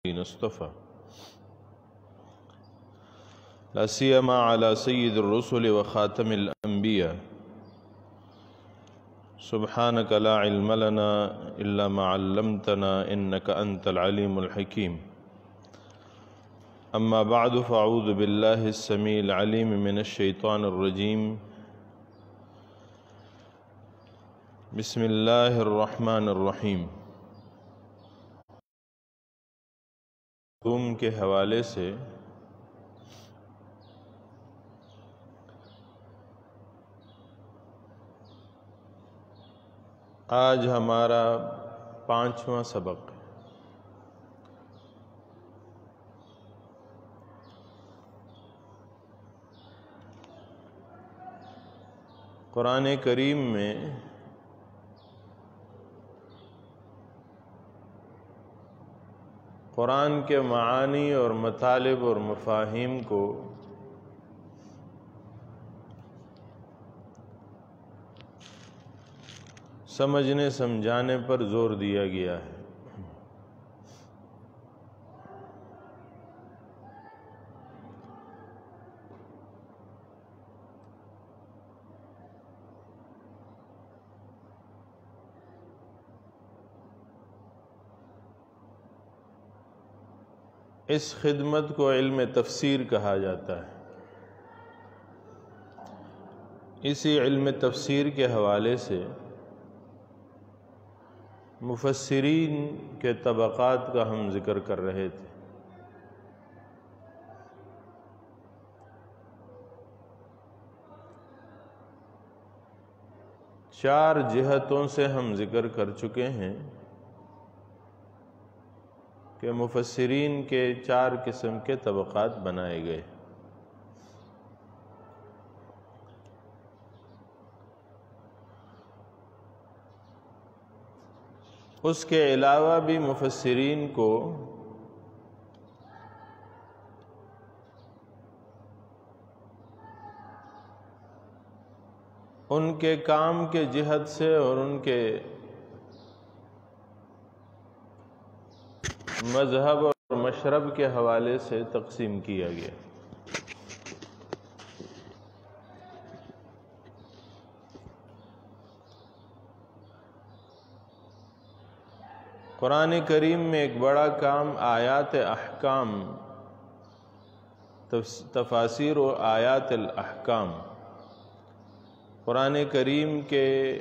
اصطفى لا سيما على سيد الرسل وخاتم الأنبياء. سبحانك لا علم لنا إلا ما علمتنا إنك أنت العليم الحكيم. أما بعد فأعوذ بالله السميع العليم من الشيطان الرجيم. بسم الله الرحمن الرحيم. کے حوالے سے آج ہمارا 5واں سبق ہے۔ قرآن کریم میں قرآن کے معانی اور مطالب اور مفاہیم کو سمجھنے سمجھانے پر زور دیا گیا ہے۔ اس خدمت کو علم تفسیر کہا جاتا ہے۔ اسی علم تفسیر کے حوالے سے مفسرین کے طبقات کا ہم ذکر کر رہے تھے۔ چار جہتوں سے ہم ذکر کر چکے ہیں کہ مفسرین کے 4 قسم کے طبقات بنائے گئے۔ اس کے علاوہ بھی مفسرین کو ان کے کام کے جہت سے اور ان کے مذہب اور مشرب کے حوالے سے تقسیم کیا گیا۔ قرآن کریم میں ایک بڑا کام آیات احکام، تفاسیر و آیات الاحکام، قرآن کریم کے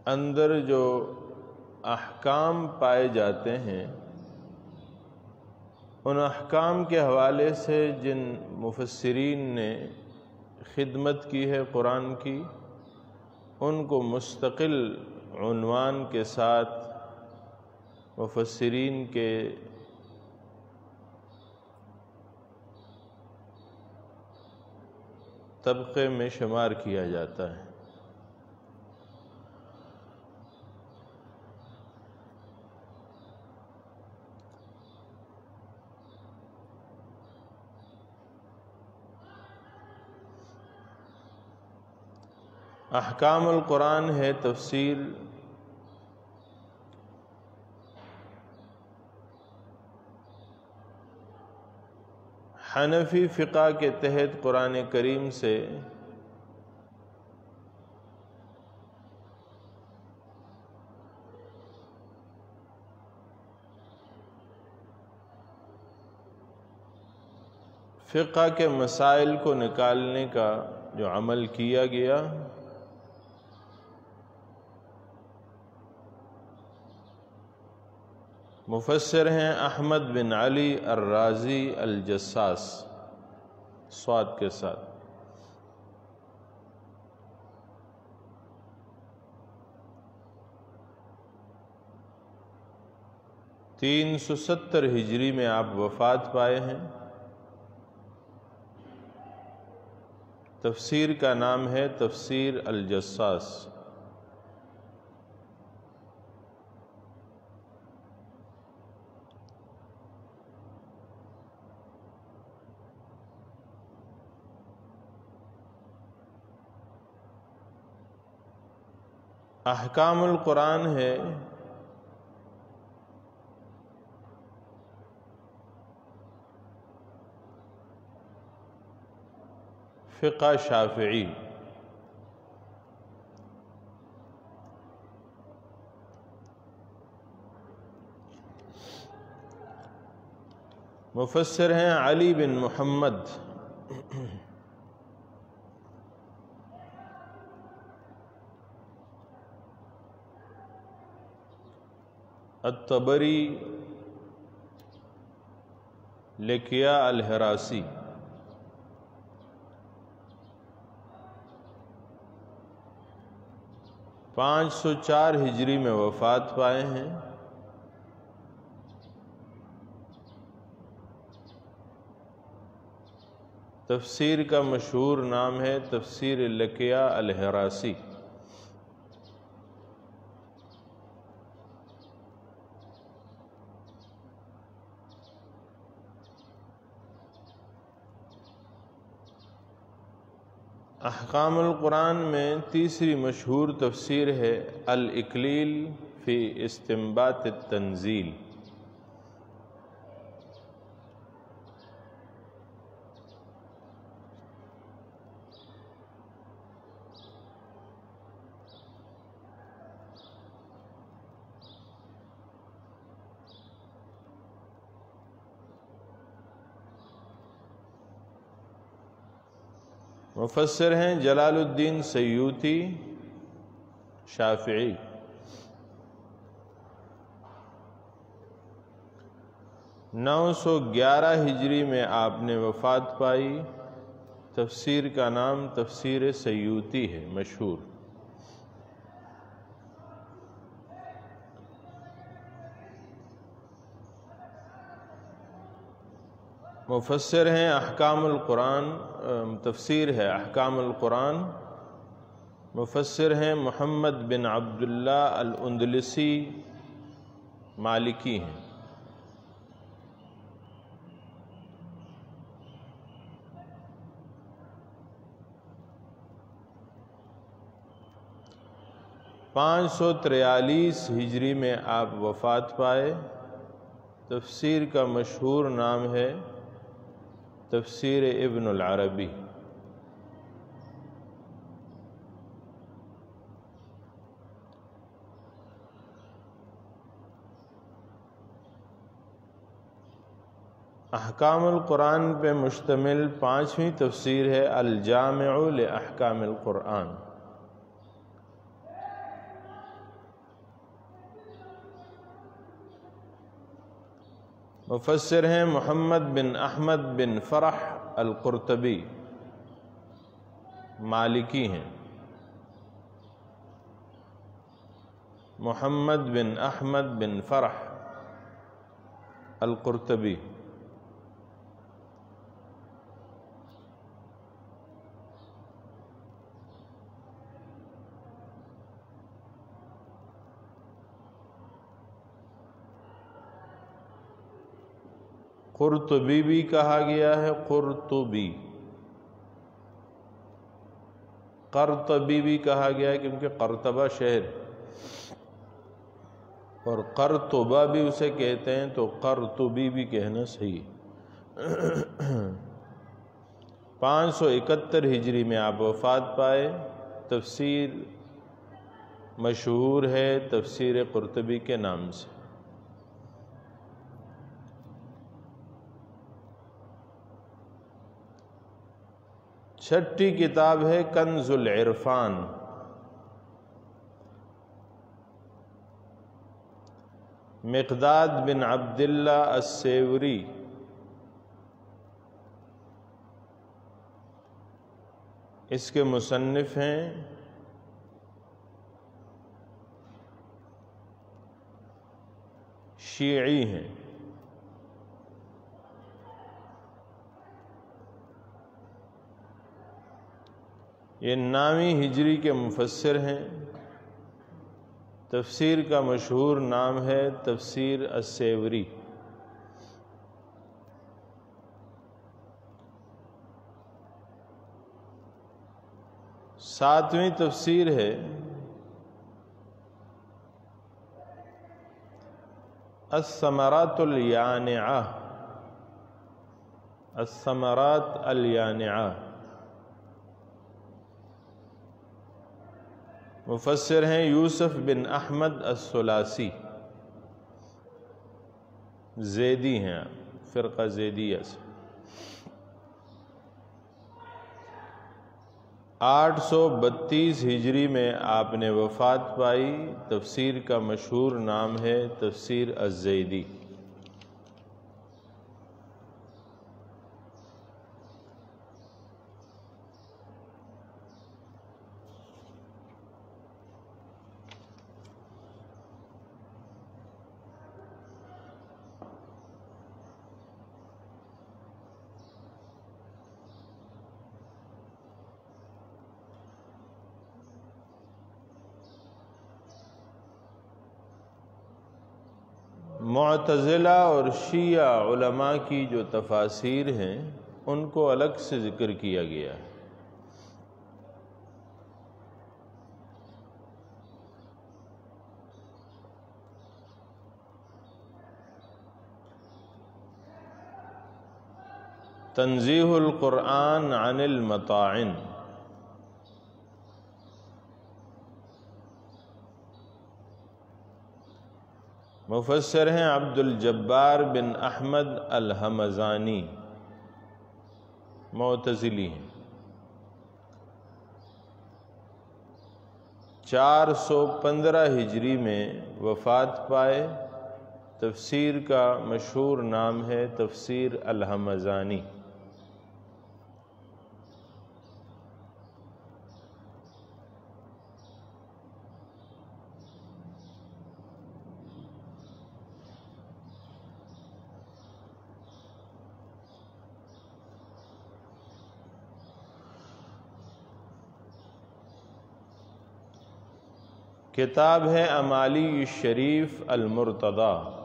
اندر جو احکام پائے جاتے ہیں، ان احکام کے حوالے سے جن مفسرین نے خدمت کی ہے قرآن کی، ان کو مستقل عنوان کے ساتھ مفسرین کے طبقے میں شمار کیا جاتا ہے۔ احکام القرآن ہے تفسیر، حنفی فقہ کے تحت قرآن کریم سے فقہ کے مسائل کو نکالنے کا جو عمل کیا گیا، مفسر ہیں احمد بن علی الرازی الجساس، صاد کے ساتھ۔ تین سو 70 ہجری میں آپ وفات پائے ہیں۔ تفسیر کا نام ہے تفسیر الجساس۔ احکام القرآن ہے فقہ شافعی، مفسر ہیں علی بن محمد، الطبری، لکیا الحراسی، 504 ہجری میں وفات پائے ہیں۔ تفسیر کا مشہور نام ہے تفسیر لکیا الحراسی۔ احکام القرآن میں تیسری مشہور تفسیر ہے الاکلیل فی استنباط التنزیل۔ مفسر ہیں جلال الدین سیوطی شافعی۔ نو سو 11 ہجری میں آپ نے وفات پائی۔ تفسیر کا نام تفسیر سیوطی ہے مشہور۔ مفسر ہیں احکام القرآن، تفسیر ہے احکام القرآن۔ مفسر ہیں محمد بن عبداللہ الاندلسی، مالکی ہیں۔ پانچ 543 ہجری میں آپ وفات پائے۔ تفسیر کا مشہور نام ہے تفسیر ابن العربی۔ احکام القرآن پہ مشتمل 5ویں تفسیر ہے الجامع لاحکام القرآن۔ مفسر ہیں محمد بن احمد بن فرح القرطبی، مالکی ہیں۔ محمد بن احمد بن فرح القرطبی۔ قرطبی بھی کہا گیا ہے، قرطبی، قرطبی بھی کہا گیا ہے کیونکہ قرطبہ شہر، اور قرطبہ بھی اسے کہتے ہیں، تو قرطبی بھی کہنا صحیح۔ 571 ہجری میں آپ وفات پائے۔ تفسیر مشہور ہے تفسیر قرطبی کے نام سے۔ چھٹی کتاب ہے کنز العرفان۔ مقداد بن عبداللہ السیوری، اس کے مصنف ہیں۔ شیعی ہیں۔ یہ 9ویں ہجری کے مفسر ہیں۔ تفسیر کا مشہور نام ہے تفسیر السیوری۔ ساتویں تفسیر ہے الثمرات الیانعہ، الثمرات الیانعہ۔ مفسر ہیں یوسف بن احمد الثلاثی، زیدی ہیں، فرقہ زیدیہ سے۔ 832 ہجری میں آپ نے وفات پائی۔ تفسیر کا مشہور نام ہے تفسیر الزیدی۔ معتزلہ اور شیعہ علماء کی جو تفاسیر ہیں ان کو الگ سے ذکر کیا گیا ہے۔ تنزیہ القرآن عن المطاعن، مفسر ہیں عبد الجبار بن احمد الحمزانی، معتزلی ہیں۔ 415 ہجری میں وفات پائے۔ تفسیر کا مشہور نام ہے تفسیر الحمزانی۔ کتاب ہے امالی الشریف المرتضی۔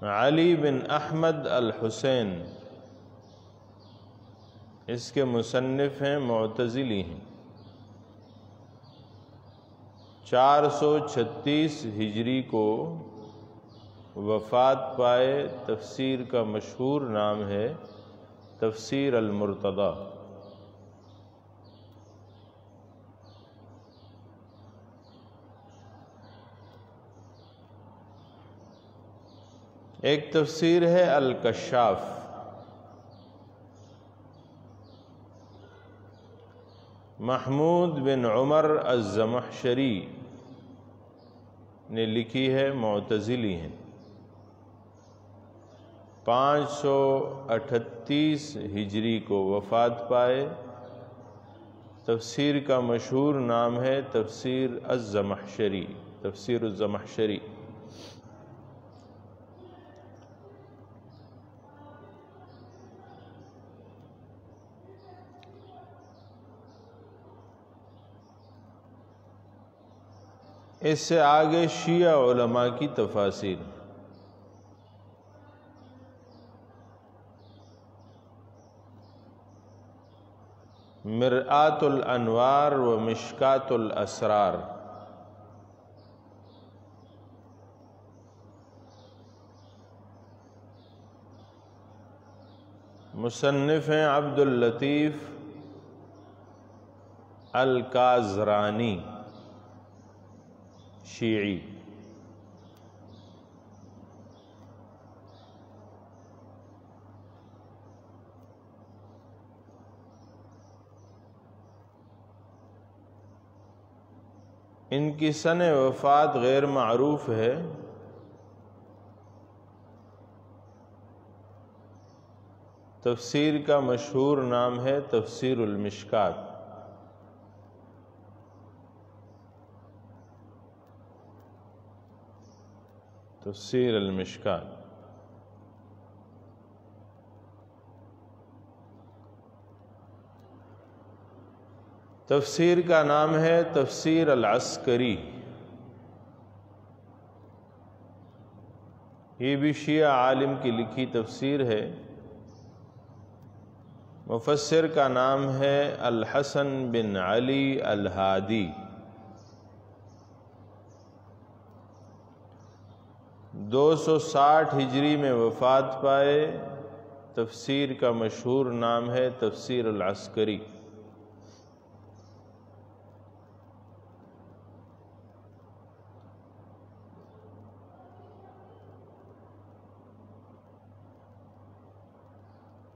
علی بن احمد الحسین اس کے مصنف ہیں، معتزلی ہیں۔ 436 ہجری کو وفات پائے۔ تفسیر کا مشہور نام ہے تفسیر المرتضی۔ ایک تفسیر ہے الکشاف۔ محمود بن عمر الزمخشری نے لکھی ہے، معتزلی ہیں۔ 538 ہجری کو وفات پائے۔ تفسیر کا مشہور نام ہے تفسیر الزمخشری، تفسیر الزمخشری۔ اس سے آگے شیعہ علماء کی تفاسیر۔ مرآت الانوار و مشکات الاسرار، مصنف ہیں عبد اللطیف الکازرانی، شیعی۔ ان کی سن وفات غیر معروف ہے۔ تفسیر کا مشہور نام ہے تفسیر المشکات۔ تفسیر المشکات۔ تفسیر کا نام ہے تفسیر العسکری۔ یہ بھی شیعہ عالم کی لکھی تفسیر ہے۔ مفسر کا نام ہے الحسن بن علی الہادی۔ 260 ہجری میں وفات پائے۔ تفسیر کا مشہور نام ہے تفسیر العسکری۔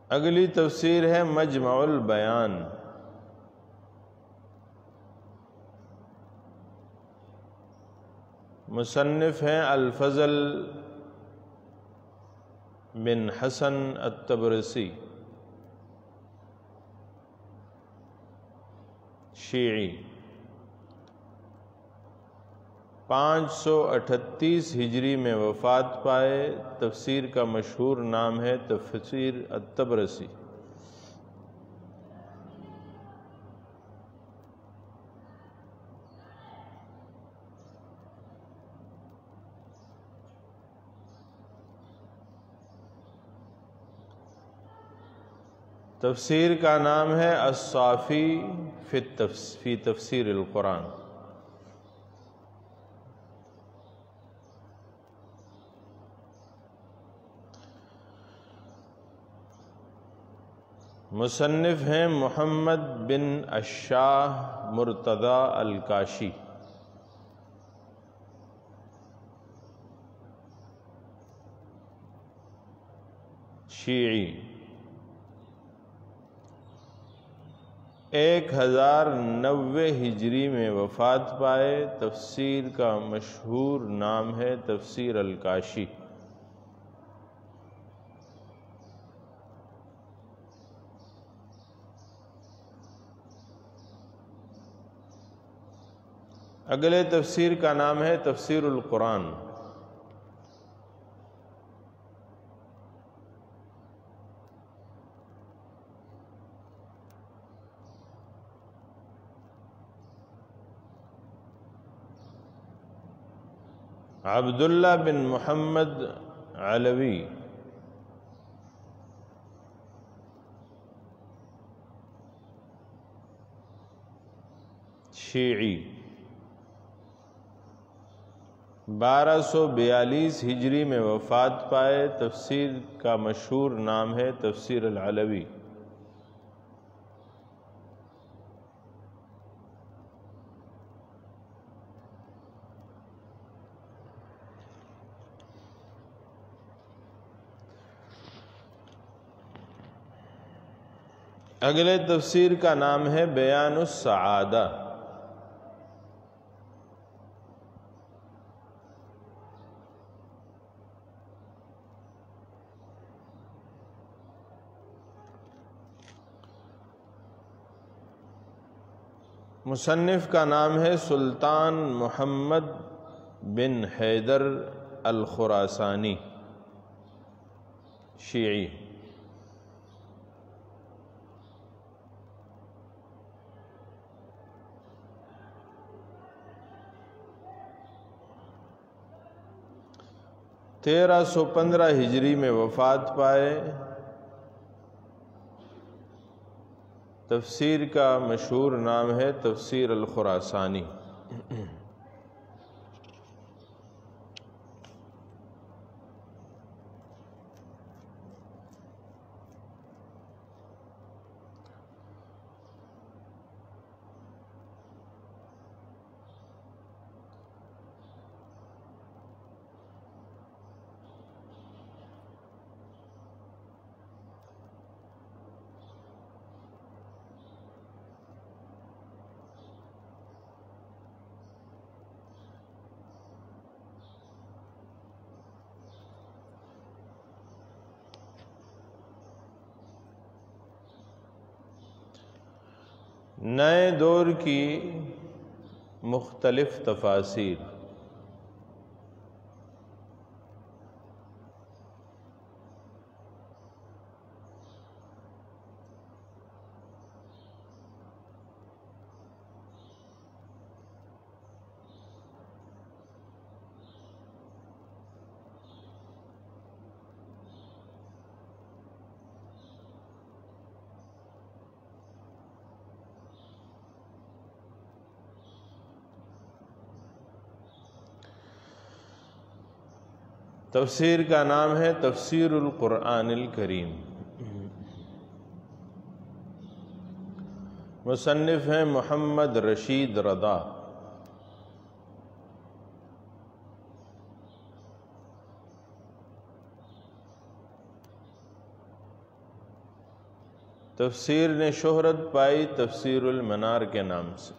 اگلی تفسیر ہے مجمع البیان۔ مصنف ہیں الفضل بن حسن الطبرسی، شیعی، 538 ہجری میں وفات پائے۔ تفسیر کا مشہور نام ہے تفسیر الطبرسی۔ تفسیر کا نام ہے الصافی فی تفسیر القرآن۔ مصنف ہیں محمد بن الشاہ مرتضی الکاشی، شیعی، 1090 ہجری میں وفات پائے۔ تفسیر کا مشہور نام ہے تفسیر الکاشی۔ اگلے تفسیر کا نام ہے تفسیر القرآن۔ عبداللہ بن محمد علوی، شیعی، 1242 ہجری میں وفات پائے۔ تفسیر کا مشہور نام ہے تفسیر العلوی۔ اگلے تفسیر کا نام ہے بیان السعادہ۔ مصنف کا نام ہے سلطان محمد بن حیدر الخراسانی، شیعی، 1315 ہجری میں وفات پائے۔ تفسیر کا مشہور نام ہے تفسیر الخراسانی۔ نئے دور کی مختلف تفاسیر۔ تفسیر کا نام ہے تفسیر القرآن الکریم۔ مصنف ہیں محمد رشید رضا۔ تفسیر نے شہرت پائی تفسیر المنار کے نام سے۔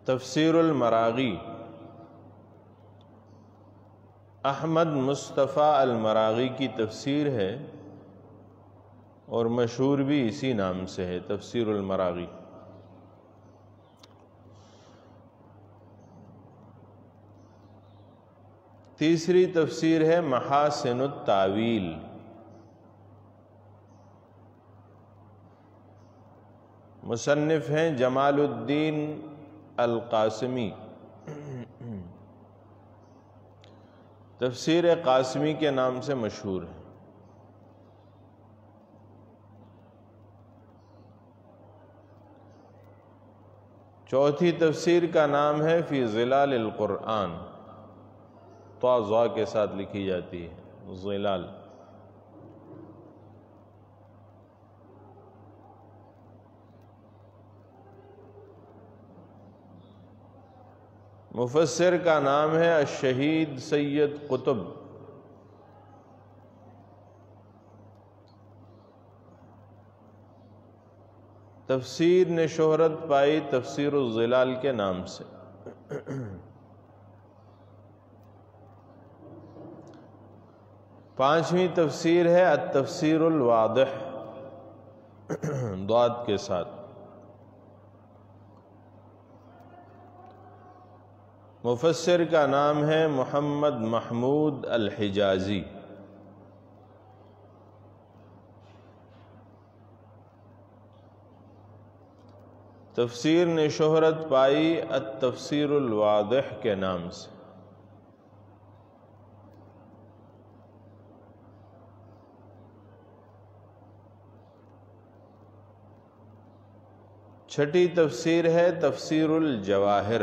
تفسیر المراغی احمد مصطفیٰ المراغی کی تفسیر ہے اور مشہور بھی اسی نام سے ہے، تفسیر المراغی۔ تیسری تفسیر ہے محاسن التاویل۔ مصنف ہیں جمال الدین القاسمی۔ تفسیر قاسمی کے نام سے مشہور ہے۔ چوتھی تفسیر کا نام ہے فی ظلال القرآن، طا کے ساتھ لکھی جاتی ہے، ظلال۔ مفسر کا نام ہے الشہید سید قطب۔ تفسیر نے شہرت پائی تفسیر الظلال کے نام سے۔ پانچویں تفسیر ہے التفسیر الواضح، ضاد کے ساتھ۔ مفسر کا نام ہے محمد محمود الحجازی۔ تفسیر نے شہرت پائی التفسیر الواضح کے نام سے۔ چھٹی تفسیر ہے تفسیر الجواہر۔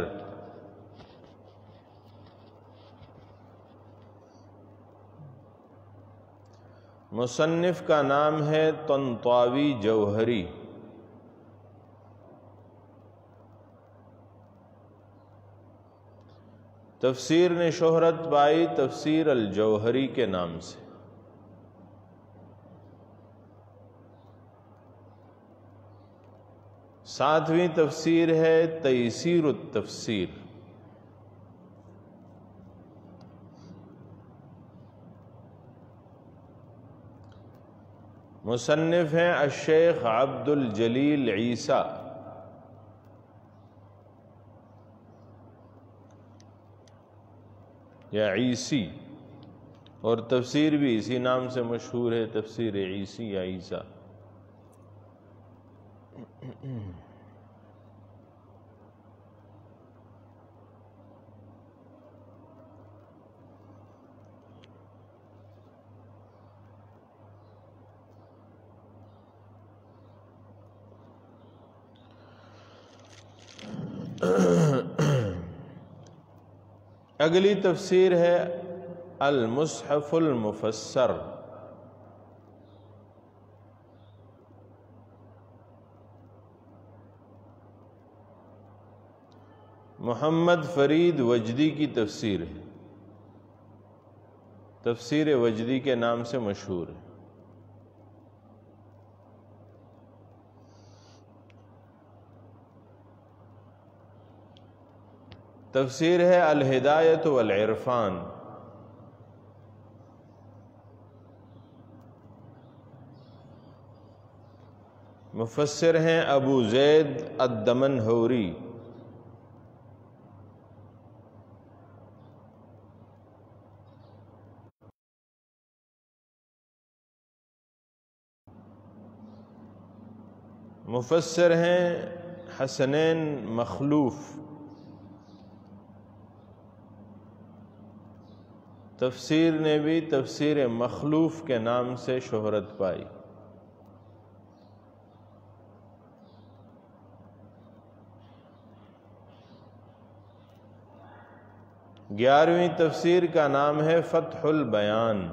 مصنف کا نام ہے طنطاوی جوہری۔ تفسیر نے شہرت پائی تفسیر الجوہری کے نام سے۔ ساتویں تفسیر ہے تیسیر التفسیر۔ مصنف ہیں الشیخ عبد الجلیل عیسیٰ۔ یا عیسی، اور تفسیر بھی اسی نام سے مشہور ہے، تفسیر عیسی یا عیسیٰ۔ اگلی تفسیر ہے المصحف المفسر۔ محمد فرید وجدی کی تفسیر ہے، تفسیر وجدی کے نام سے مشہور ہے۔ تفسیر ہے الہدایۃ والعرفان۔ مفسر ہیں ابو زید الدمنہوری۔ مفسر ہیں حسنین مخلوف۔ تفسیر نے بھی تفسیر مخلوف کے نام سے شہرت پائی۔ 11ویں تفسیر کا نام ہے فتح البیان۔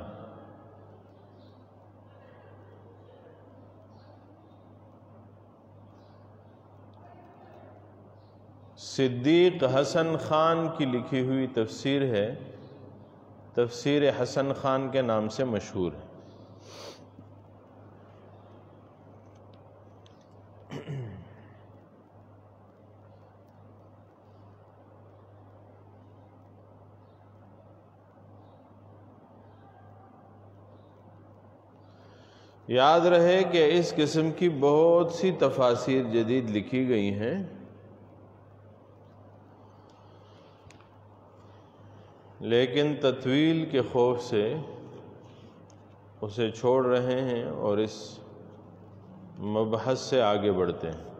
صدیق حسن خان کی لکھی ہوئی تفسیر ہے، تفسیر حسن خان کے نام سے مشہور ہے۔ یاد رہے کہ اس قسم کی بہت سی تفاسیر جدید لکھی گئی ہیں، لیکن تطویل کے خوف سے اسے چھوڑ رہے ہیں اور اس مبحث سے آگے بڑھتے ہیں۔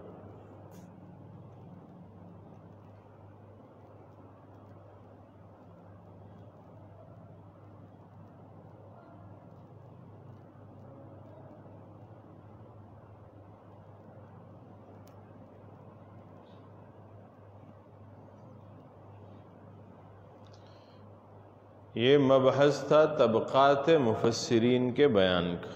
یہ مبحث تھا طبقات مفسرین کے بیان کا۔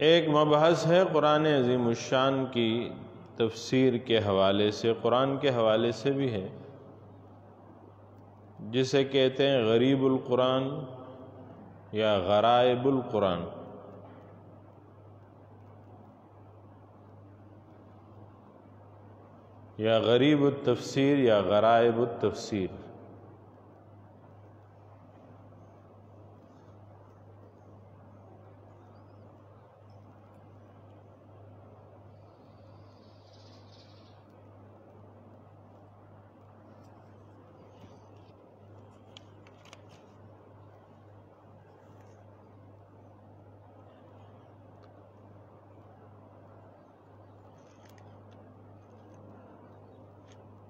ایک مبحث ہے قرآن عظیم الشان کی تفسیر کے حوالے سے، قرآن کے حوالے سے بھی ہے، جسے کہتے ہیں غریب القرآن یا غرائب القرآن۔ یا غریب التفسیر یا غرائب التفسیر۔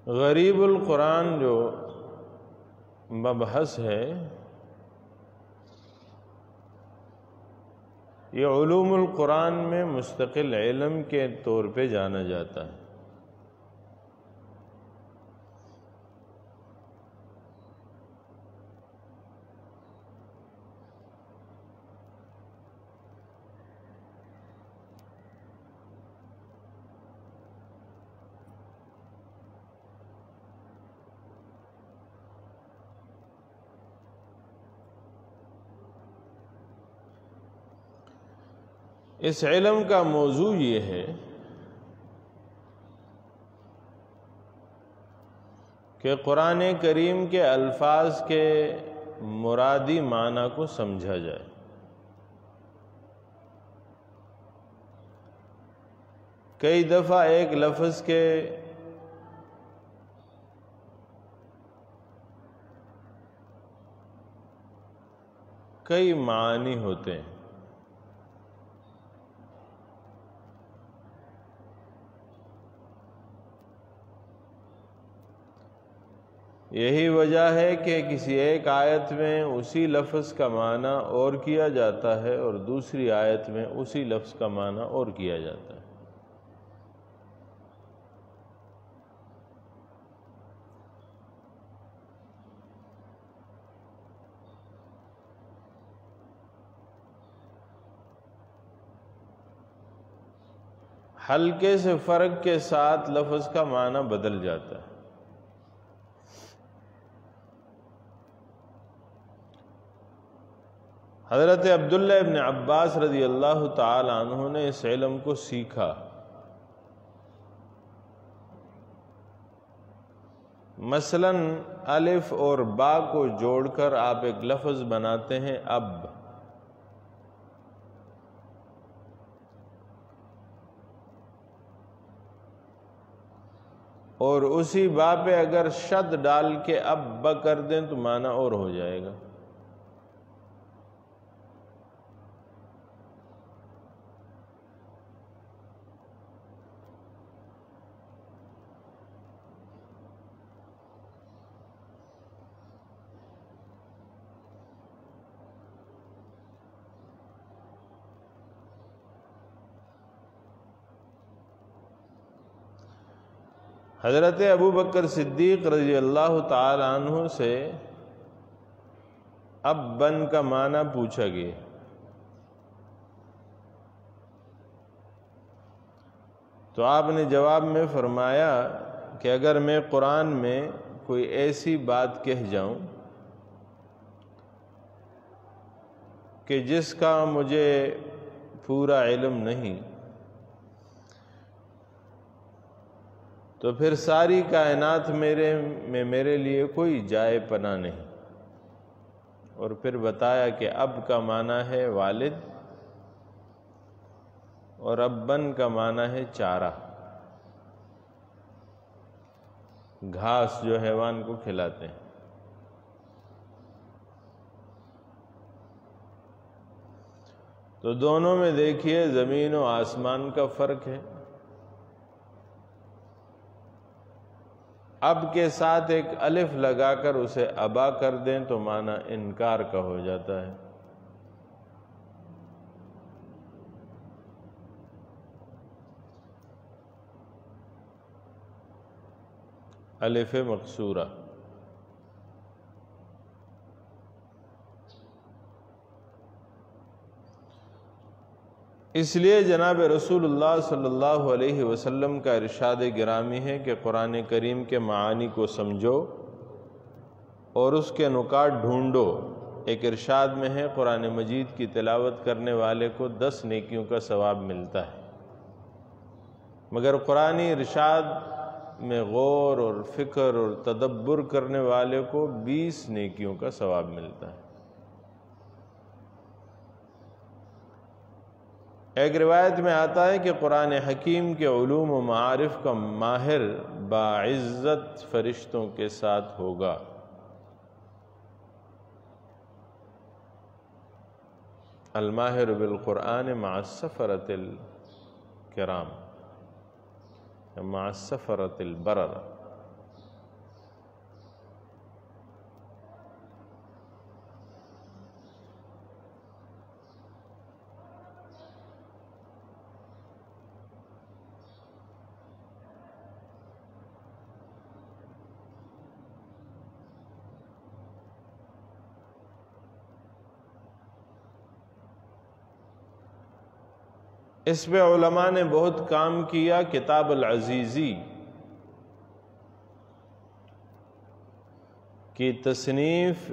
غریب القرآن جو مبحث ہے، یہ علوم القرآن میں مستقل علم کے طور پہ جانا جاتا ہے۔ اس علم کا موضوع یہ ہے کہ قرآن کریم کے الفاظ کے مرادی معنی کو سمجھا جائے۔ کئی دفعہ ایک لفظ کے کئی معنی ہوتے ہیں۔ یہی وجہ ہے کہ کسی ایک آیت میں اسی لفظ کا معنی اور کیا جاتا ہے اور دوسری آیت میں اسی لفظ کا معنی اور کیا جاتا ہے۔ ہلکے سے فرق کے ساتھ لفظ کا معنی بدل جاتا ہے۔ حضرت عبداللہ ابن عباس رضی اللہ تعالی عنہ نے اس علم کو سیکھا۔ مثلاً الف اور با کو جوڑ کر آپ ایک لفظ بناتے ہیں اب، اور اسی با پہ اگر شد ڈال کے اب کر دیں تو معنی اور ہو جائے گا۔ حضرت ابو بکر صدیق رضی اللہ تعالی عنہ سے اب بن کا معنی پوچھا گیا، تو آپ نے جواب میں فرمایا کہ اگر میں قرآن میں کوئی ایسی بات کہہ جاؤں کہ جس کا مجھے پورا علم نہیں، تو پھر ساری کائنات میرے لیے کوئی جائے پناہ نہیں۔ اور پھر بتایا کہ اب کا معنی ہے والد، اور ابن کا معنی ہے چارہ، گھاس جو حیوان کو کھلاتے ہیں۔ تو دونوں میں دیکھیے زمین و آسمان کا فرق ہے۔ اب کے ساتھ ایک الف لگا کر اسے ابا کر دیں تو معنی انکار کا ہو جاتا ہے۔ الف مقصورہ۔ اس لیے جناب رسول اللہ صلی اللہ علیہ وسلم کا ارشاد گرامی ہے کہ قرآن کریم کے معانی کو سمجھو اور اس کے نکات ڈھونڈو۔ ایک ارشاد میں ہے قرآن مجید کی تلاوت کرنے والے کو 10 نیکیوں کا ثواب ملتا ہے، مگر قرآنی ارشاد میں غور اور فکر اور تدبر کرنے والے کو 20 نیکیوں کا ثواب ملتا ہے۔ ایک روایت میں آتا ہے کہ قرآن حکیم کے علوم و معارف کا ماہر باعزت فرشتوں کے ساتھ ہوگا۔ الماہر بالقرآن مع السفرۃ الکرام، مع السفرۃ البررہ۔ اس پہ علماء نے بہت کام کیا۔ کتاب العزیزی کی تصنیف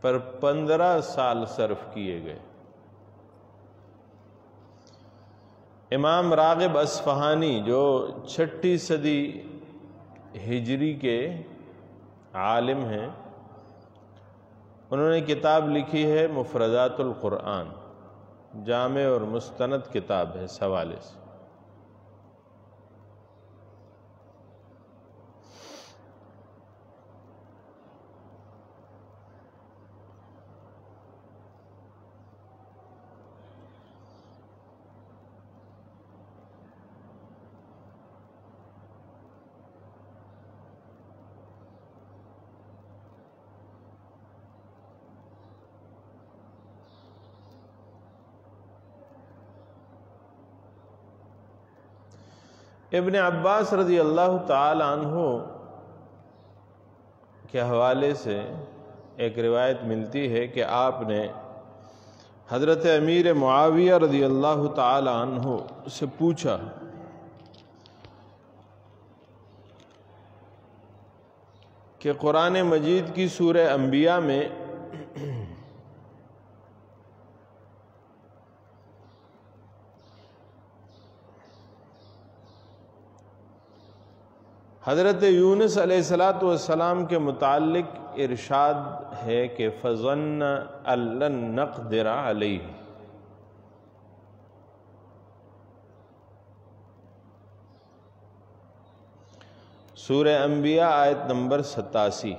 پر 15 سال صرف کیے گئے۔ امام راغب اصفہانی جو 6 صدی ہجری کے عالم ہیں، انہوں نے کتاب لکھی ہے مفردات القرآن، جامع اور مستند کتاب ہے اس حوالے سے۔ ابن عباس رضی اللہ تعالی عنہ کے حوالے سے ایک روایت ملتی ہے کہ آپ نے حضرت امیر معاویہ رضی اللہ تعالی عنہ سے پوچھا کہ قرآن مجید کی سورہ انبیاء میں حضرت یونس علیہ السلام کے متعلق ارشاد ہے کہ فظن ان لن نقدر علیہ، سورہ انبیاء آیت نمبر 87۔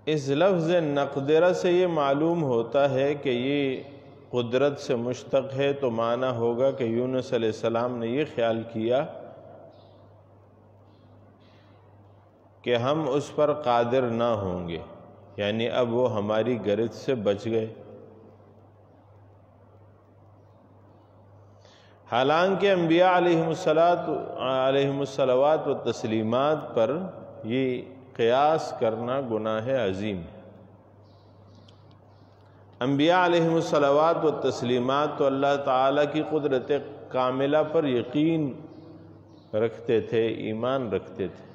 اس لفظ نقدرہ سے یہ معلوم ہوتا ہے کہ یہ قدرت سے مشتق ہے، تو معنی ہوگا کہ یونس علیہ السلام نے یہ خیال کیا کہ ہم اس پر قادر نہ ہوں گے، یعنی اب وہ ہماری گرفت سے بچ گئے۔ حالانکہ انبیاء علیہم الصلوات و تسلیمات پر یہ قیاس کرنا گناہ عظیم ہے۔ انبیاء علیہم الصلوات و تسلیمات تو اللہ تعالیٰ کی قدرت کاملہ پر یقین رکھتے تھے، ایمان رکھتے تھے۔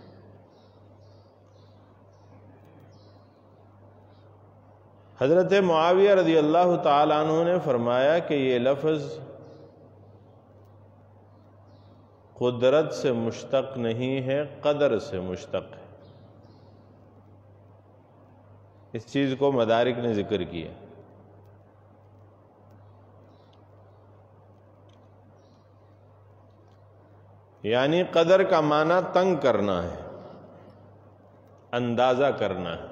حضرت معاویہ رضی اللہ تعالیٰ عنہ نے فرمایا کہ یہ لفظ قدرت سے مشتق نہیں ہے، قدر سے مشتق ہے۔ اس چیز کو مدارک نے ذکر کیا۔ یعنی قدر کا معنی تنگ کرنا ہے، اندازہ کرنا ہے۔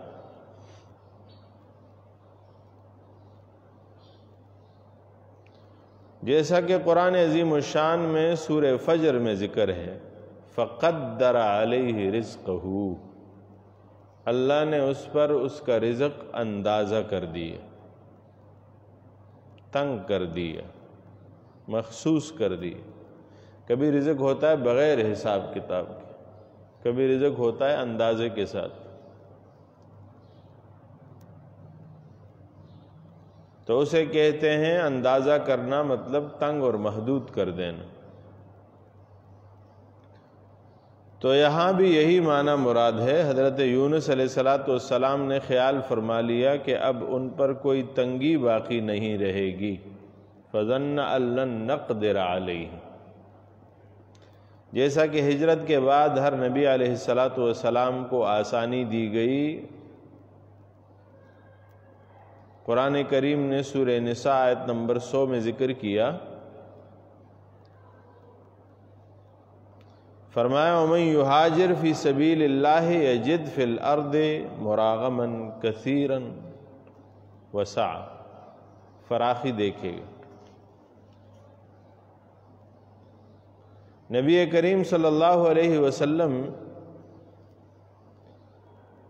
جیسا کہ قرآن عظیم الشان میں سورہ فجر میں ذکر ہے، فَقَدَّرَ عَلَيْهِ رِزْقَهُ، اللہ نے اس پر اس کا رزق اندازہ کر دیا، تنگ کر دیا، مخصوص کر دیا۔ کبھی رزق ہوتا ہے بغیر حساب کتاب کے، کبھی رزق ہوتا ہے اندازے کے ساتھ۔ تو اسے کہتے ہیں اندازہ کرنا، مطلب تنگ اور محدود کر دینا۔ تو یہاں بھی یہی معنی مراد ہے۔ حضرت یونس علیہ السلام نے خیال فرما لیا کہ اب ان پر کوئی تنگی باقی نہیں رہے گی۔ فظن ان لن نقدر علیہ، جیسا کہ ہجرت کے بعد ہر نبی علیہ السلام کو آسانی دی گئی۔ قرآن کریم نے سورہ نساء آیت نمبر 100 میں ذکر کیا، فرمایا وَمَن يُهَاجِرْ فِي سَبِيلِ اللَّهِ يَجِدْ فِي الْأَرْضِ مُرَاغَمًا كَثِيرًا وَسَعًا، فراخی دیکھے گا۔ نبی کریم صلی اللہ علیہ وسلم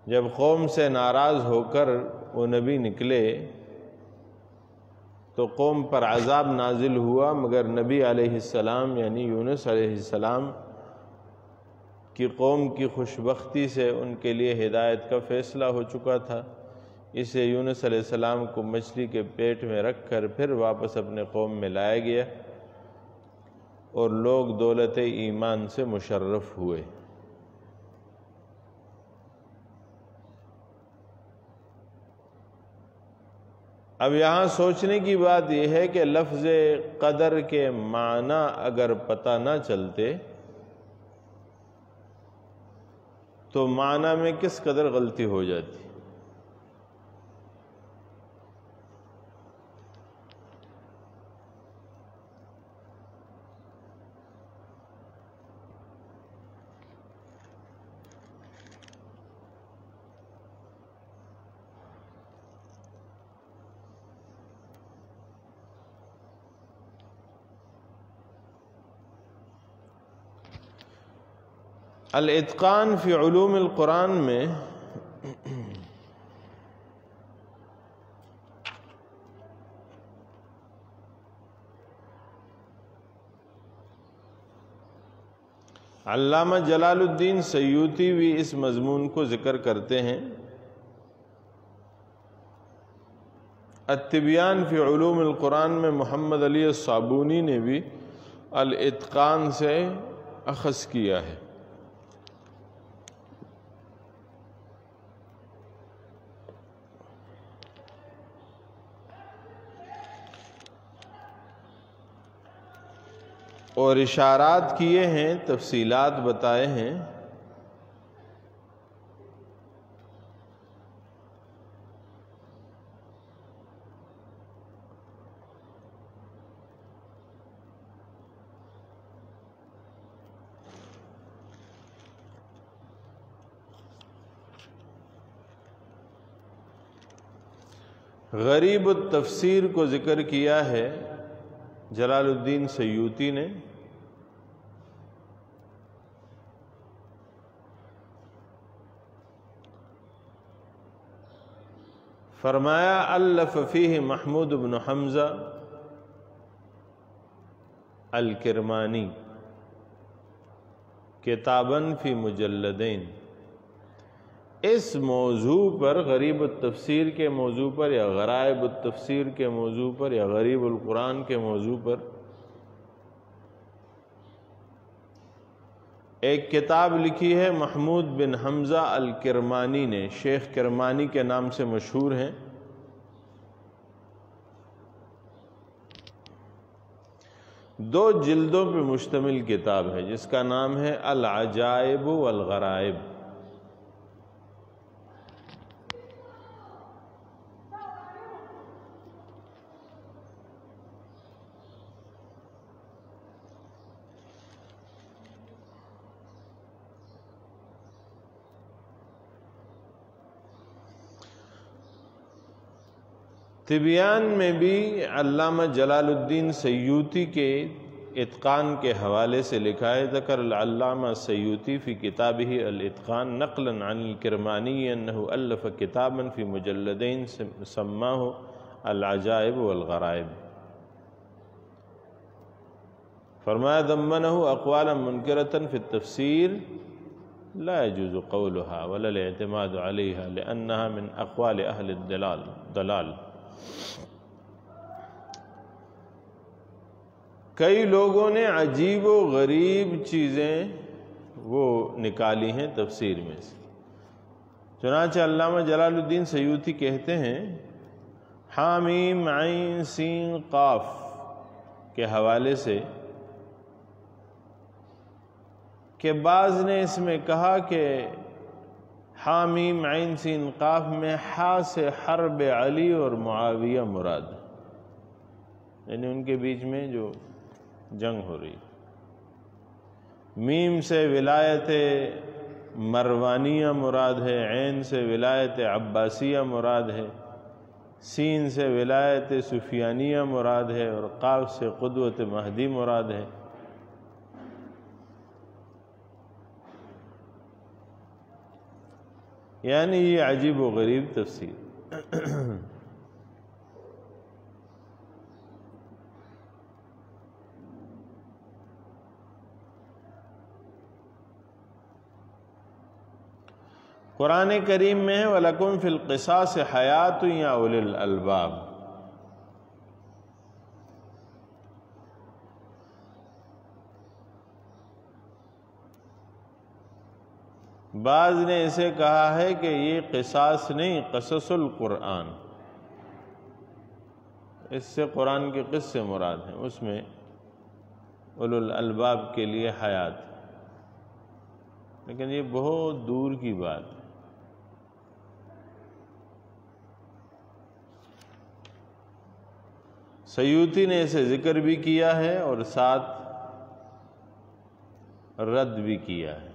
جب قوم سے ناراض ہو کر وہ نبی نکلے تو قوم پر عذاب نازل ہوا، مگر نبی علیہ السلام یعنی یونس علیہ السلام کی قوم کی خوشبختی سے ان کے لیے ہدایت کا فیصلہ ہو چکا تھا۔ اسے یونس علیہ السلام کو مچھلی کے پیٹ میں رکھ کر پھر واپس اپنے قوم میں لایا گیا، اور لوگ دولت ایمان سے مشرف ہوئے۔ اب یہاں سوچنے کی بات یہ ہے کہ لفظ قدر کے معنی اگر پتہ نہ چلتے تو معنی میں کس قدر غلطی ہو جاتی۔ الاتقان فی علوم القرآن میں علامہ جلال الدین سیوطی بھی اس مضمون کو ذکر کرتے ہیں۔ التبیان فی علوم القرآن میں محمد علی الصابونی نے بھی الاتقان سے اخذ کیا ہے۔ اور اشارات کیے ہیں، تفصیلات بتائے ہیں۔ غریب التفسیر کو ذکر کیا ہے جلال الدین سیوطی نے۔ فرمایا الف فیہ محمود بن حمزہ الکرمانی کتاباً فی مجلدین۔ اس موضوع پر، غریب التفسیر کے موضوع پر یا غرائب التفسیر کے موضوع پر یا غریب القرآن کے موضوع پر ایک کتاب لکھی ہے محمود بن حمزہ الکرمانی نے، شیخ کرمانی کے نام سے مشہور ہیں۔ دو جلدوں پہ مشتمل کتاب ہے جس کا نام ہے العجائب والغرائب۔ طبیان میں بھی علامہ جلال الدین سیوطی کے اتقان کے حوالے سے لکھا ہے۔ ذکر العلامہ سیوطی فی کتابہ الاتقان نقلا عن الکرمانی انہ الف کتابا فی مجلدین سماہ العجائب والغرائب۔ فرمایا ضمنہ اقوالا منکرة فی التفسیر لا يجوز قولها ولا الاعتماد علیہا لأنها من اقوال اہل الضلال۔ کئی لوگوں نے عجیب و غریب چیزیں وہ نکالی ہیں تفسیر میں سے۔ چنانچہ علامہ جلال الدین سیوطی کہتے ہیں حامیم عین سین قاف کے حوالے سے کہ بعض نے اس میں کہا کہ حامیم عین سین قاف میں حا سے حرب علی اور معاویہ مراد، یعنی ان کے بیچ میں جو جنگ ہو رہی۔ میم سے ولایت مروانیہ مراد ہے، عین سے ولایت عباسیہ مراد ہے، سین سے ولایت سفیانیہ مراد ہے اور قاف سے قدوت مہدی مراد ہے۔ یعنی یہ عجیب و غریب تفسیر۔ قرآن کریم میں ہے وَلَكُمْ فِي الْقِصَاصِ حَيَاةٌ يَا أُولِي الْأَلْبَابِ۔ بعض نے اسے کہا ہے کہ یہ قصاص نہیں، قصص القرآن، اس سے قرآن کے قصے مراد ہیں، اس میں اولو الالباب کے لیے حیات، لیکن یہ بہت دور کی بات ہے۔ سیوطی نے اسے ذکر بھی کیا ہے اور ساتھ رد بھی کیا ہے۔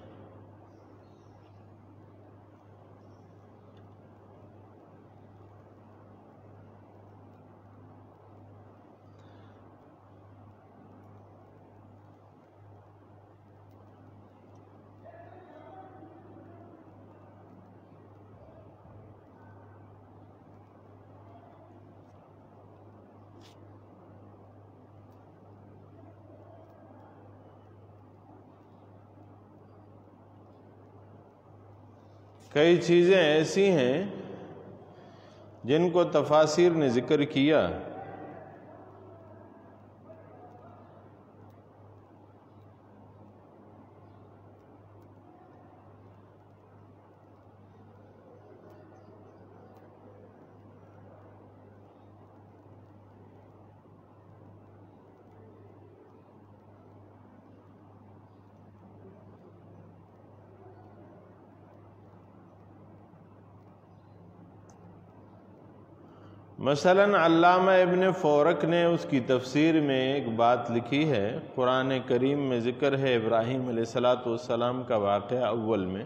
کئی چیزیں ایسی ہیں جن کو تفاسیر نے ذکر کیا، مثلاً علامہ ابن فورک نے اس کی تفسیر میں ایک بات لکھی ہے، قرآن کریم میں ذکر ہے ابراہیم علیہ السلام کا واقعہ اول میں،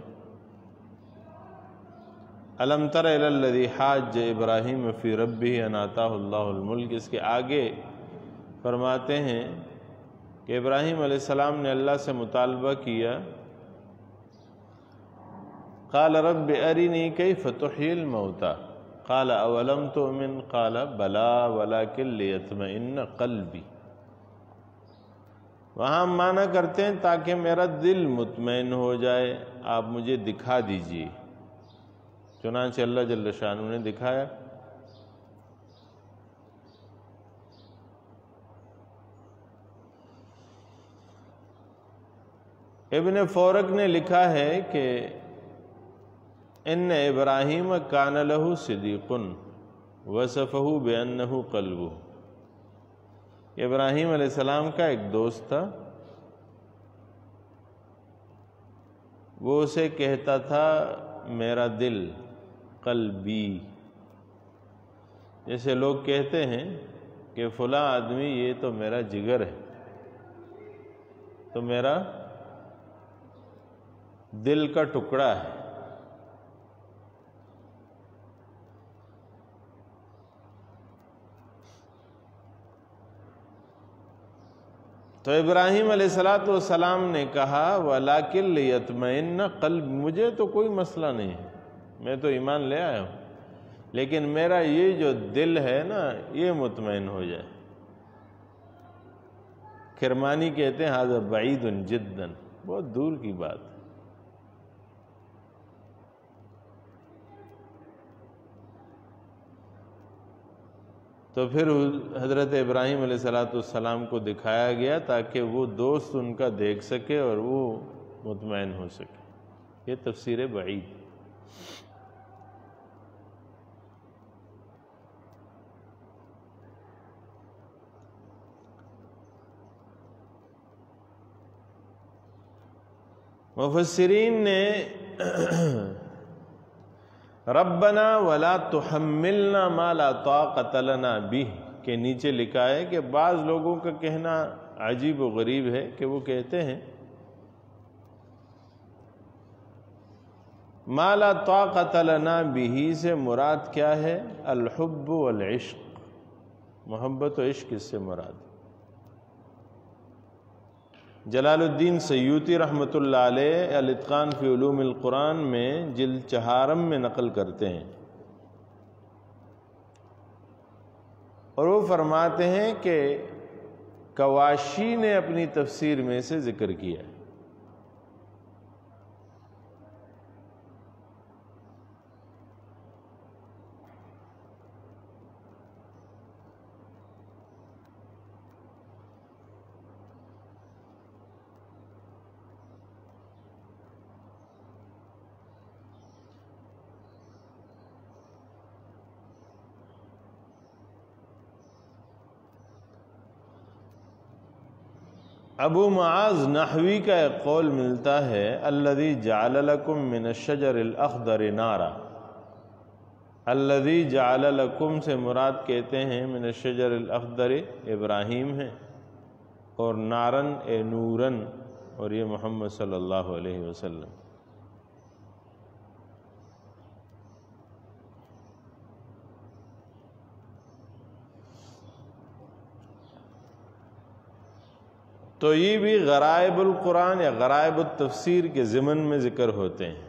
الم تر الی الذی حاج ابراہیم فی ربہ ان آتاہ اللہ الملک، اس کے آگے فرماتے ہیں کہ ابراہیم علیہ السلام نے اللہ سے مطالبہ کیا، قال رب ارنی کیف تحیی الموتى قال اولم تؤمن قال بلا ولکن لیطمئن قلبی۔ وہاں ہم معنی کرتے ہیں تاکہ میرا دل مطمئن ہو جائے، آپ مجھے دکھا دیجئے۔ چنانچہ اللہ جل شانہ نے دکھایا۔ ابن فورک نے لکھا ہے کہ ان ابراہیم کان لہ صدیق وصفہ بانہ قلبہ، ابراہیم علیہ السلام کا ایک دوست تھا، وہ اسے کہتا تھا میرا دل، قلبی۔ جیسے لوگ کہتے ہیں کہ فلاں آدمی یہ تو میرا جگر ہے، تو میرا دل کا ٹکڑا ہے۔ تو ابراہیم علیہ السلام نے کہا وَلَٰكِن لِيَطْمَئِنَّ قلب، مجھے تو کوئی مسئلہ نہیں ہے، میں تو ایمان لے آیا ہوں، لیکن میرا یہ جو دل ہے نا یہ مطمئن ہو جائے۔ کرمانی کہتے ہیں ھذا بعید جدا، بہت دور کی بات ہے۔ تو پھر حضرت ابراہیم علیہ السلام کو دکھایا گیا تاکہ وہ دوست ان کا دیکھ سکے اور وہ مطمئن ہو سکے۔ یہ تفسیر بعید۔ مفسرین نے ربنا ولا تحملنا ما لا طاقت لنا بہ کے نیچے لکھا ہے کہ بعض لوگوں کا کہنا عجیب و غریب ہے کہ وہ کہتے ہیں ما لا طاقت لنا بہ سے مراد کیا ہے؟ الحب والعشق، محبت و عشق اس سے مراد۔ جلال الدین سیوطی رحمۃ اللہ علیہ الاتقان فی علوم القرآن میں جلد 4 میں نقل کرتے ہیں، اور وہ فرماتے ہیں کہ کواشی نے اپنی تفسیر میں سے ذکر کیا۔ ابو معاذ نحوی کا ایک قول ملتا ہے الذی جعل لکم من الشجر الاخضر نارا، الذی جعل لکم سے مراد کہتے ہیں من الشجر الاخضر ابراہیم ہے، اور نارن اے نورن، اور یہ محمد صلی اللہ علیہ وسلم۔ تو یہ بھی غرائب القرآن یا غرائب التفسیر کے ضمن میں ذکر ہوتے ہیں۔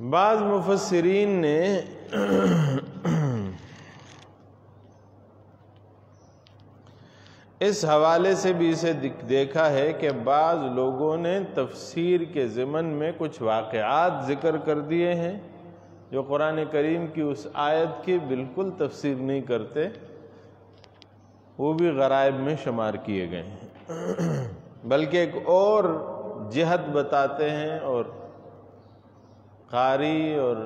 بعض مفسرین نے اس حوالے سے بھی اسے دیکھا ہے کہ بعض لوگوں نے تفسیر کے ضمن میں کچھ واقعات ذکر کر دیے ہیں جو قرآن کریم کی اس آیت کی بالکل تفسیر نہیں کرتے، وہ بھی غرائب میں شمار کیے گئے ہیں، بلکہ ایک اور جہت بتاتے ہیں، اور قاری اور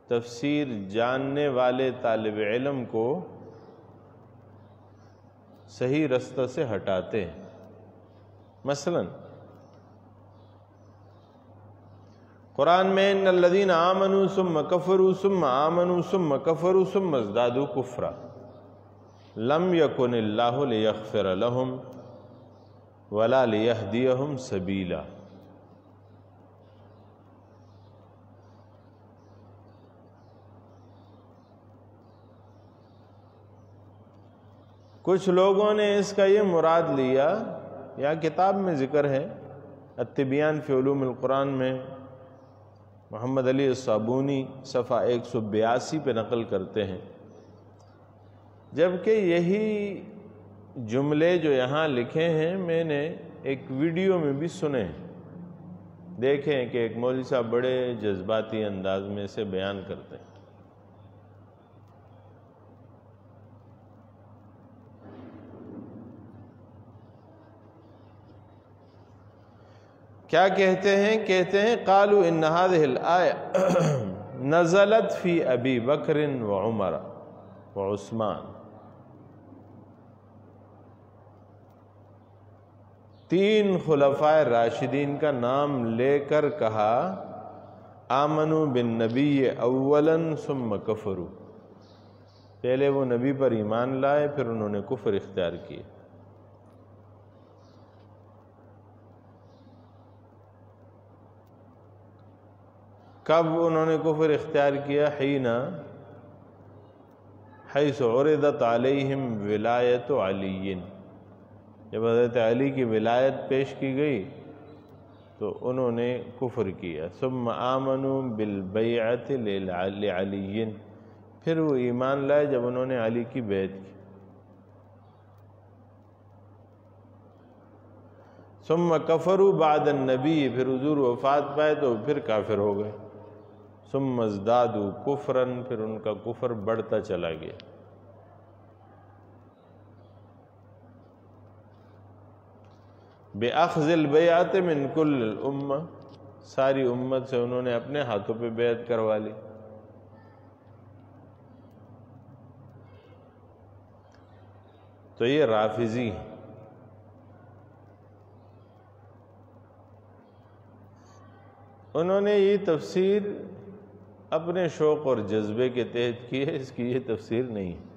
تفسیر جاننے والے طالب علم کو صحیح رستہ سے ہٹاتے ہیں۔ مثلا قرآن میں ان الذین آمنوا ثم کفروا ثم آمنوا ثم کفروا ثم ازدادوا کفرا لم یکن اللہ لیغفر لهم ولا لیہدیہم سبیلا۔ کچھ لوگوں نے اس کا یہ مراد لیا، یا کتاب میں ذکر ہے التبیان فی علوم القرآن میں محمد علی الصابونی صفحہ 182 پہ نقل کرتے ہیں، جبکہ یہی جملے جو یہاں لکھے ہیں میں نے ایک ویڈیو میں بھی سنے ہیں، دیکھیں کہ ایک مولوی صاحب بڑے جذباتی انداز میں اسے بیان کرتے ہیں۔ کیا کہتے ہیں؟ کہتے ہیں قالوا ان هذه الآية نزلت في ابی بکر وعمر وعثمان، تین خلفائے راشدین کا نام لے کر کہا آمنوا بالنبی اولا ثم کفروا، پہلے وہ نبی پر ایمان لائے پھر انہوں نے کفر اختیار کیے۔ کب انہوں نے کفر اختیار کیا؟ حیث عرضت علیہم ولایت علی، جب حضرت علی کی ولایت پیش کی گئی تو انہوں نے کفر کیا۔ ثم آمنوا بالبیعۃ لعلی، پھر وہ ایمان لائے جب انہوں نے علی کی بیعت کی۔ ثم کفروا بعد النبی، پھر حضور وفات پائے تو پھر کافر ہو گئے۔ ثم ازدادوا کفرا، پھر ان کا کفر بڑھتا چلا گیا۔ بِأَخْذِ الْبَيْعَةِ مِنْ كُلِّ الْأُمَّةِ، ساری امت سے انہوں نے اپنے ہاتھوں پہ بیعت کروا لی۔ تو یہ رافضی ہیں۔ انہوں نے یہ تفسیر اپنے شوق اور جذبے کے تحت کی ہے، اس کی یہ تفسیر نہیں ہے۔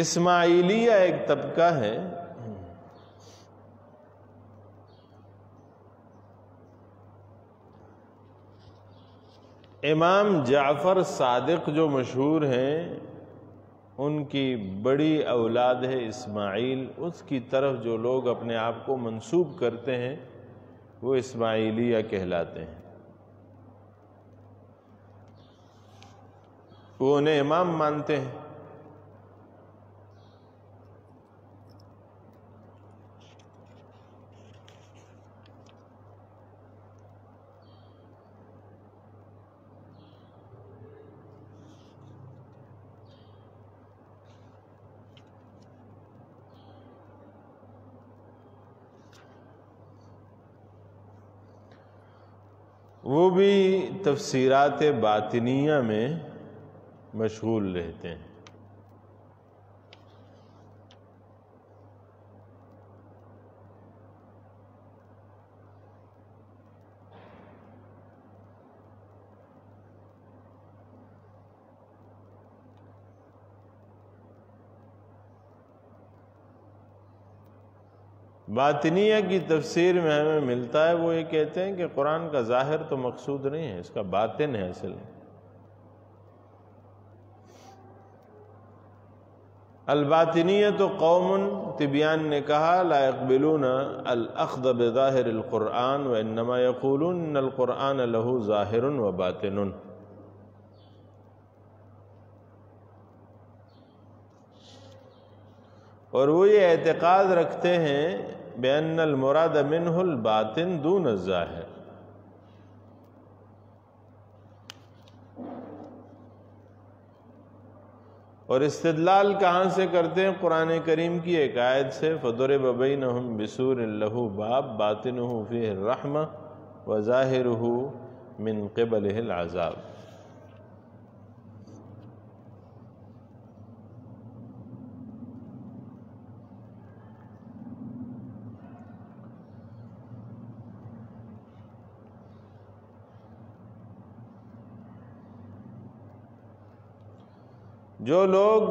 اسماعیلیہ ایک طبقہ ہے، امام جعفر صادق جو مشہور ہیں ان کی بڑی اولاد ہے اسماعیل، اس کی طرف جو لوگ اپنے آپ کو منسوب کرتے ہیں وہ اسماعیلیہ کہلاتے ہیں۔ وہ انہیں امام مانتے ہیں۔ وہ بھی تفسیرات باطنیہ میں مشغول رہتے ہیں۔ باطنیہ کی تفسیر میں ہمیں ملتا ہے، وہ یہ کہتے ہیں کہ قرآن کا ظاہر تو مقصود نہیں ہے، اس کا باطن ہے اصل میں۔ الباطنیۃ قوم، طبیان نے کہا، لا يقبلون الاخذ بظاہر القرآن وانما یقولون ان القرآن له ظاہر و باطن۔ اور وہ یہ اعتقاد رکھتے ہیں بأن المراد منہ الباطن دون الظاہر۔ اور استدلال کہاں سے کرتے ہیں؟ قرآن کریم کی ایک آیت سے، فَضُرِبَ بَيْنَهُمْ بِسُورٍ لَهُ بَابٌ بَاطِنُهُ فِيهِ الرَّحْمَةُ وَظَاهِرُهُ مِنْ قِبَلِهِ الْعَذَابُ۔ جو لوگ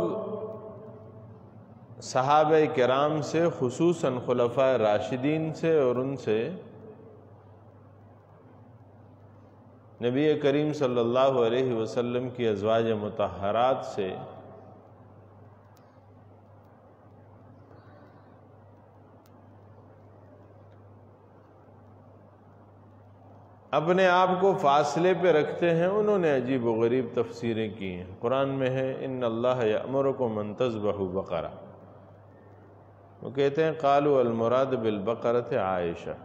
صحابہ کرام سے، خصوصاً خلفائے راشدین سے اور ان سے نبی کریم صلی اللہ علیہ وسلم کی ازواج مطہرات سے اپنے آپ کو فاصلے پہ رکھتے ہیں، انہوں نے عجیب و غریب تفسیریں کی ہیں۔ قرآن میں ہے ان اللہ یأمرکم ان تذبحوا بقرہ، وہ کہتے ہیں قالوا المراد بالبقرۃ عائشہ،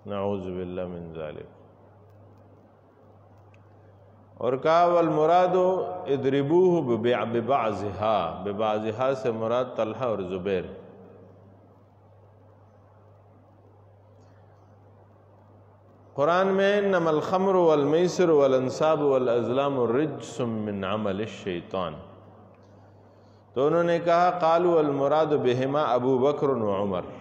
نعوذ باللہ من ذلک۔ اور کہا والمراد اضربوہ ببعضھا سے مراد طلحہ اور زبیر۔ قرآن میں انما الخمر والمیسر والانصاب والازلام رجس من عمل الشیطان، تو انہوں نے کہا قالوا المراد بہما ابو بکر و عمر۔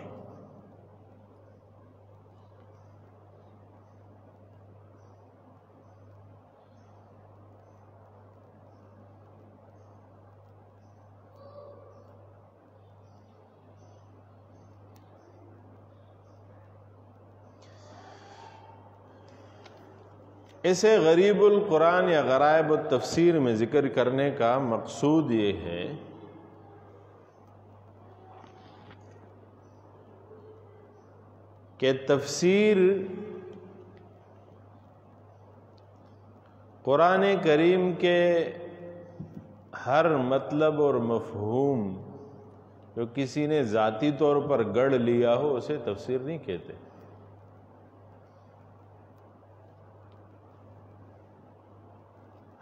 اسے غریب القرآن یا غرائب التفسیر میں ذکر کرنے کا مقصود یہ ہے کہ تفسیر قرآن کریم کے ہر مطلب اور مفہوم جو کسی نے ذاتی طور پر گڑھ لیا ہو اسے تفسیر نہیں کہتے۔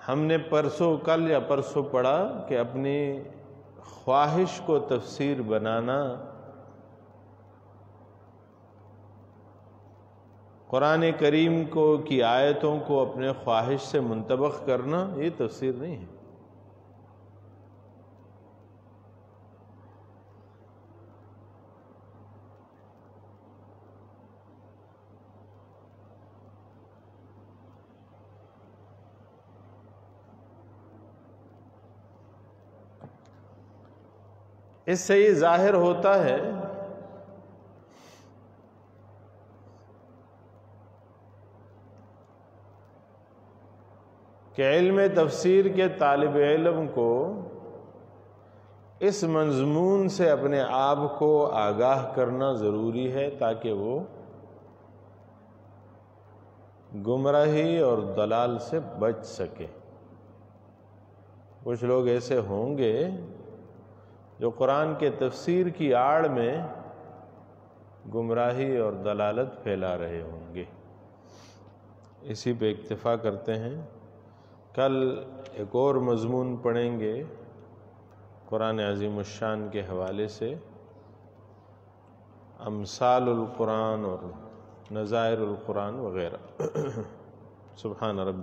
ہم نے کل یا پرسوں پڑھا کہ اپنی خواہش کو تفسیر بنانا، قرآن کریم کی آیتوں کو اپنے خواہش سے منطبق کرنا، یہ تفسیر نہیں ہے۔ اس سے یہ ظاہر ہوتا ہے کہ علم تفسیر کے طالب علم کو اس مضمون سے اپنے آپ کو آگاہ کرنا ضروری ہے تاکہ وہ گمراہی اور ضلال سے بچ سکے۔ کچھ لوگ ایسے ہوں گے جو قرآن کے تفسیر کی آڑ میں گمراہی اور ضلالت پھیلا رہے ہوں گے۔ اسی پہ اکتفا کرتے ہیں، کل ایک اور مضمون پڑھیں گے قرآن عظیم الشان کے حوالے سے، امثال القرآن اور نظائر القرآن وغیرہ۔ سبحان رب